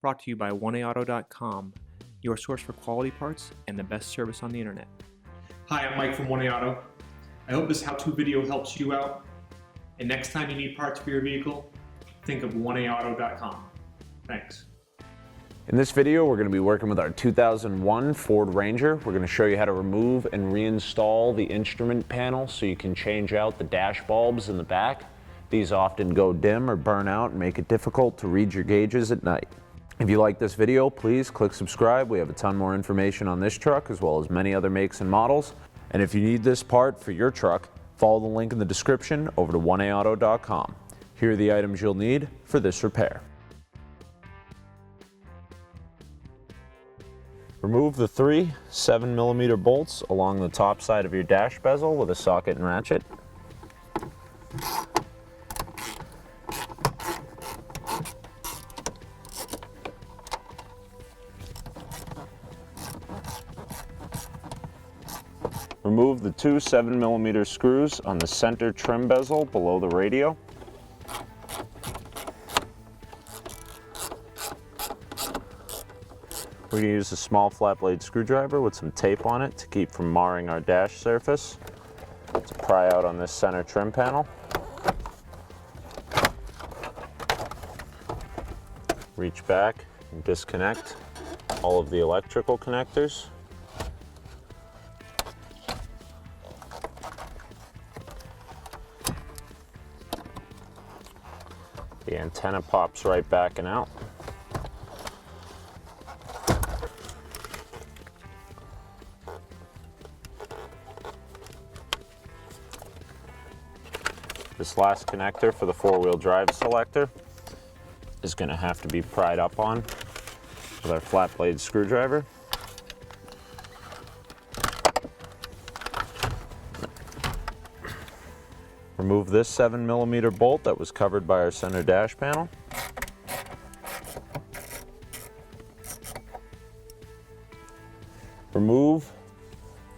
brought to you by oneaauto.com, your source for quality parts and the best service on the internet. Hi, I'm Mike from 1A Auto. I hope this how-to video helps you out. And next time you need parts for your vehicle, think of oneaauto.com. Thanks. In this video, we're going to be working with our 2001 Ford Ranger. We're going to show you how to remove and reinstall the instrument panel so you can change out the dash bulbs in the back. These often go dim or burn out and make it difficult to read your gauges at night. If you like this video, please click subscribe. We have a ton more information on this truck as well as many other makes and models. And if you need this part for your truck, follow the link in the description over to oneaauto.com. Here are the items you'll need for this repair. Remove the three 7mm bolts along the top side of your dash bezel with a socket and ratchet. Remove the two 7mm screws on the center trim bezel below the radio. We're going to use a small flat blade screwdriver with some tape on it to keep from marring our dash surface to pry out on this center trim panel. Reach back and disconnect all of the electrical connectors. The antenna pops right back and out. This last connector for the four-wheel drive selector is going to have to be pried up on with our flat blade screwdriver. Remove this 7mm bolt that was covered by our center dash panel. Remove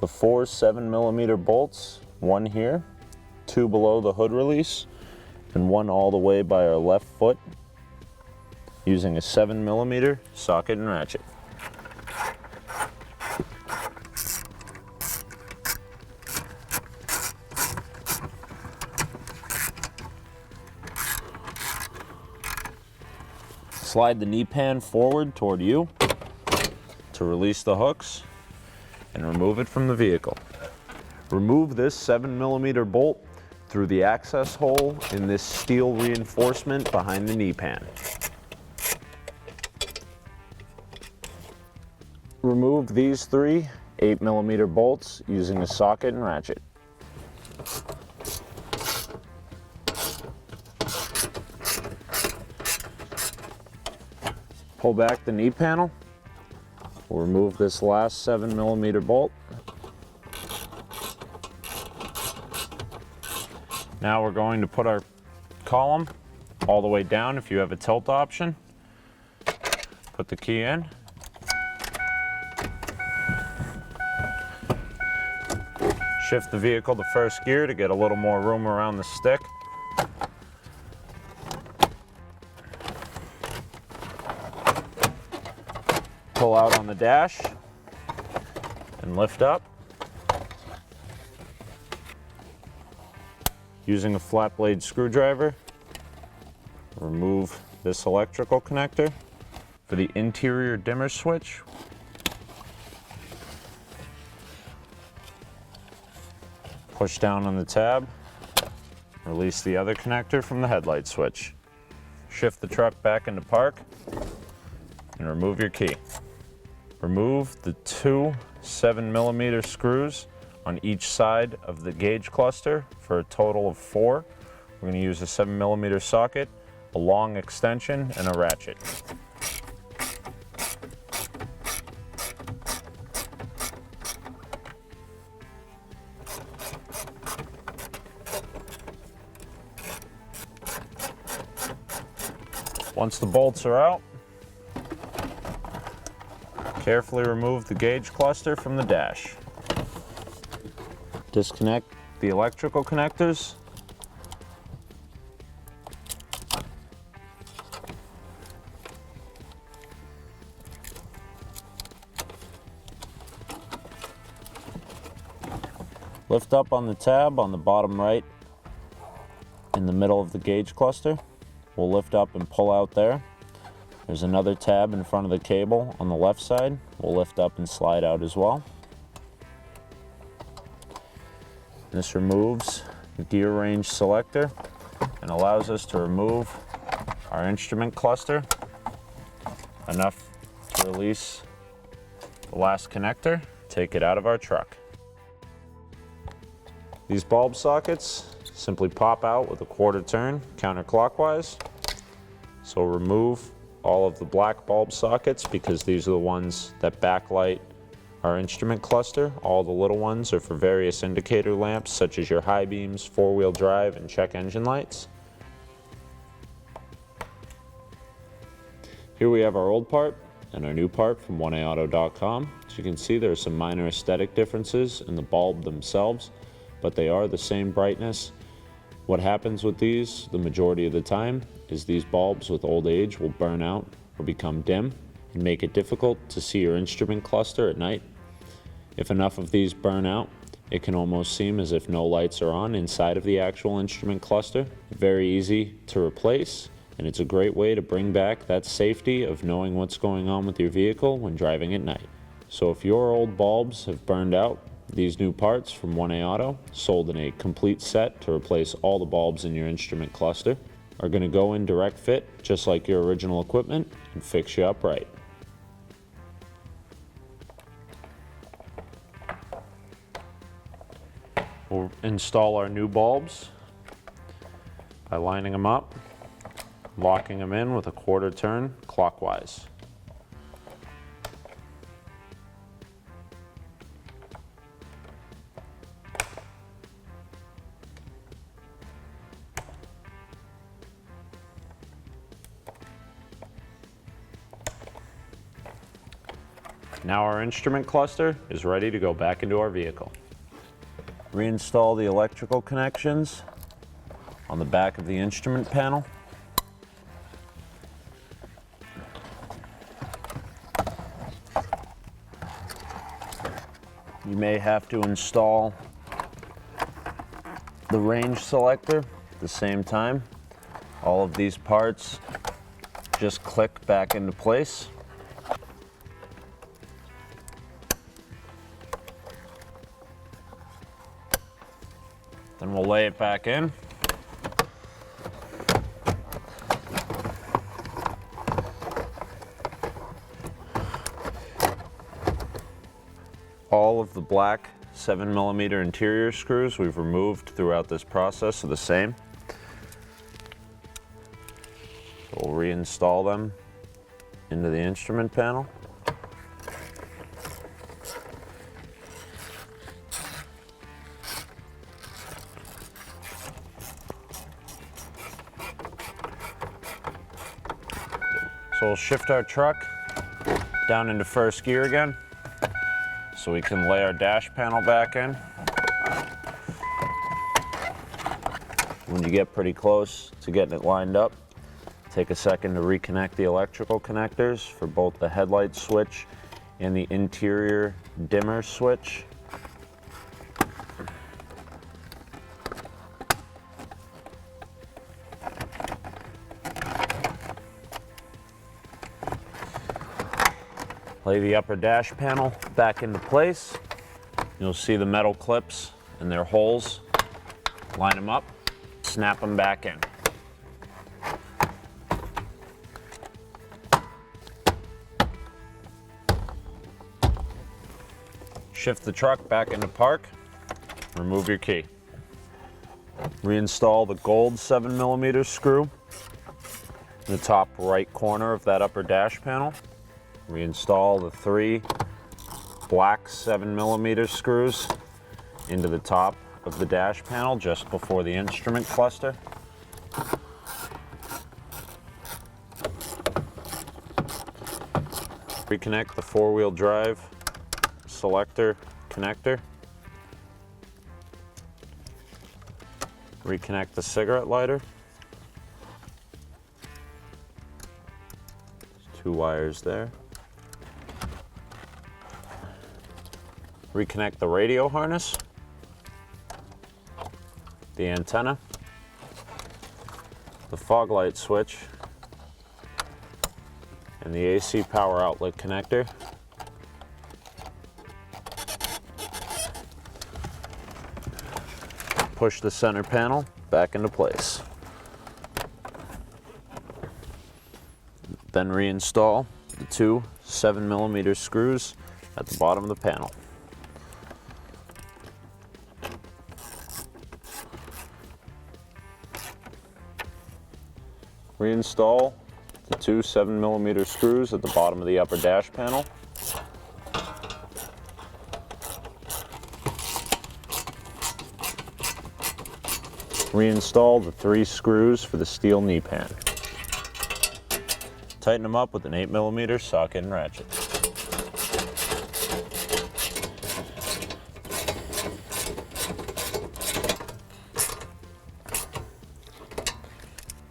the four 7mm bolts, one here, two below the hood release, and one all the way by our left foot, using a 7mm socket and ratchet. Slide the knee pan forward toward you to release the hooks and remove it from the vehicle. Remove this 7mm bolt through the access hole in this steel reinforcement behind the knee pan. Remove these three 8mm bolts using a socket and ratchet. Pull back the knee panel. We'll remove this last 7mm bolt. Now we're going to put our column all the way down if you have a tilt option. Put the key in. Shift the vehicle to first gear to get a little more room around the stick. Pull out on the dash and lift up. Using a flat blade screwdriver, remove this electrical connector. For the interior dimmer switch, push down on the tab, release the other connector from the headlight switch. Shift the truck back into park and remove your key. Remove the two 7mm screws on each side of the gauge cluster for a total of 4. We're going to use a 7mm socket, a long extension, and a ratchet. Once the bolts are out, carefully remove the gauge cluster from the dash. Disconnect the electrical connectors. Lift up on the tab on the bottom right in the middle of the gauge cluster. We'll lift up and pull out there. There's another tab in front of the cable on the left side. We'll lift up and slide out as well. This removes the gear range selector and allows us to remove our instrument cluster enough to release the last connector, take it out of our truck. These bulb sockets simply pop out with a quarter turn counterclockwise. So remove all of the black bulb sockets because these are the ones that backlight our instrument cluster. All the little ones are for various indicator lamps such as your high beams, four-wheel drive, and check engine lights. Here we have our old part and our new part from 1aauto.com. As you can see, there are some minor aesthetic differences in the bulb themselves, but they are the same brightness. What happens with these the majority of the time is these bulbs with old age will burn out or become dim and make it difficult to see your instrument cluster at night. If enough of these burn out, it can almost seem as if no lights are on inside of the actual instrument cluster. Very easy to replace, and it's a great way to bring back that safety of knowing what's going on with your vehicle when driving at night. So if your old bulbs have burned out, these new parts from 1A Auto, sold in a complete set to replace all the bulbs in your instrument cluster, are going to go in direct fit just like your original equipment and fix you up right. We'll install our new bulbs by lining them up, locking them in with a quarter turn clockwise. Now our instrument cluster is ready to go back into our vehicle. Reinstall the electrical connections on the back of the instrument panel. You may have to install the range selector at the same time. All of these parts just click back into place. Then we'll lay it back in. All of the black 7mm interior screws we've removed throughout this process are the same. We'll reinstall them into the instrument panel. So we'll shift our truck down into first gear again so we can lay our dash panel back in. When you get pretty close to getting it lined up, take a second to reconnect the electrical connectors for both the headlight switch and the interior dimmer switch. Lay the upper dash panel back into place. You'll see the metal clips and their holes. Line them up, snap them back in. Shift the truck back into park, remove your key. Reinstall the gold 7mm screw in the top right corner of that upper dash panel. Reinstall the 3 black 7mm screws into the top of the dash panel just before the instrument cluster. Reconnect the four-wheel drive selector connector. Reconnect the cigarette lighter. There's 2 wires there. Reconnect the radio harness. the antenna, the fog light switch, and the AC power outlet connector. Push the center panel back into place. Then reinstall the two 7mm screws at the bottom of the panel. Reinstall the two 7mm screws at the bottom of the upper dash panel. Reinstall the 3 screws for the steel knee pan. Tighten them up with an 8mm socket and ratchet.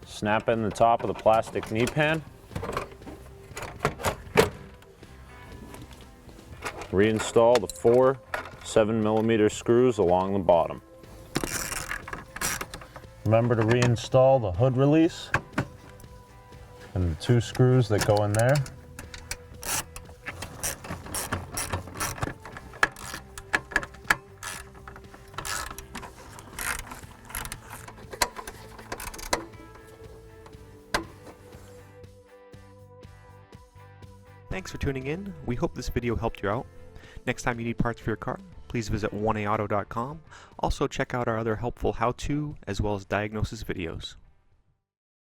Snap in the top of the plastic knee pan. Reinstall the 4 7mm screws along the bottom. Remember to reinstall the hood release and the 2 screws that go in there. Thanks for tuning in. We hope this video helped you out. Next time you need parts for your car, please visit 1aauto.com. Also check out our other helpful how-to as well as diagnosis videos.